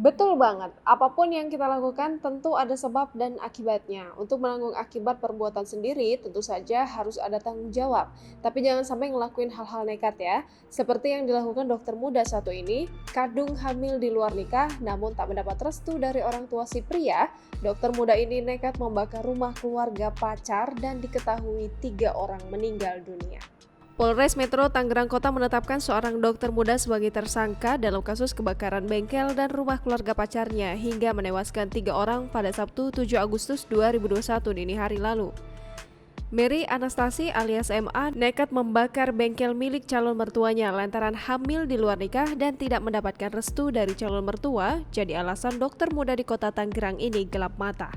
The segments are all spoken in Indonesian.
Betul banget, apapun yang kita lakukan tentu ada sebab dan akibatnya. Untuk menanggung akibat perbuatan sendiri, tentu saja harus ada tanggung jawab. Tapi jangan sampai ngelakuin hal-hal nekat ya. Seperti yang dilakukan dokter muda satu ini, kadung hamil di luar nikah namun tak mendapat restu dari orang tua si pria. Dokter muda ini nekat membakar rumah keluarga pacar dan diketahui 3 orang meninggal dunia. Polres Metro Tangerang Kota menetapkan seorang dokter muda sebagai tersangka dalam kasus kebakaran bengkel dan rumah keluarga pacarnya hingga menewaskan 3 orang pada Sabtu 7 Agustus 2021 dini hari lalu. Mary Anastasi alias MA nekat membakar bengkel milik calon mertuanya lantaran hamil di luar nikah dan tidak mendapatkan restu dari calon mertua, jadi alasan dokter muda di kota Tangerang ini gelap mata.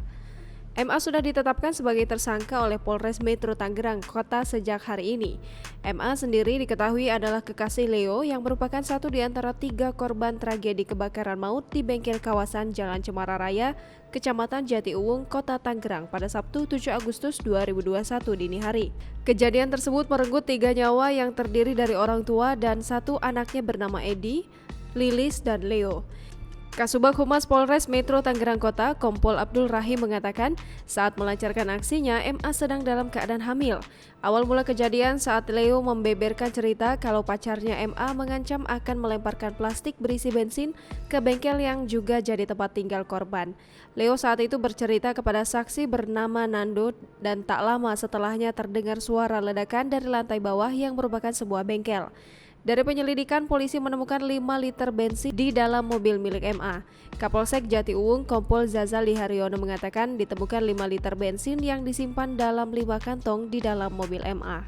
MA sudah ditetapkan sebagai tersangka oleh Polres Metro Tangerang Kota sejak hari ini. MA sendiri diketahui adalah kekasih Leo yang merupakan satu di antara 3 korban tragedi kebakaran maut di bengkel kawasan Jalan Cemara Raya, Kecamatan Jatiuwung, Kota Tangerang pada Sabtu 7 Agustus 2021 dini hari. Kejadian tersebut merenggut 3 nyawa yang terdiri dari orang tua dan 1 anaknya bernama Edi, Lilis, dan Leo. Kasubag Humas Polres Metro Tangerang Kota, Kompol Abdul Rahim mengatakan saat melancarkan aksinya, MA sedang dalam keadaan hamil. Awal mula kejadian saat Leo membeberkan cerita kalau pacarnya MA mengancam akan melemparkan plastik berisi bensin ke bengkel yang juga jadi tempat tinggal korban. Leo saat itu bercerita kepada saksi bernama Nando dan tak lama setelahnya terdengar suara ledakan dari lantai bawah yang merupakan sebuah bengkel. Dari penyelidikan, polisi menemukan 5 liter bensin di dalam mobil milik MA. Kapolsek Jatiuwung, Kompol Zazali Haryono mengatakan ditemukan 5 liter bensin yang disimpan dalam 5 kantong di dalam mobil MA.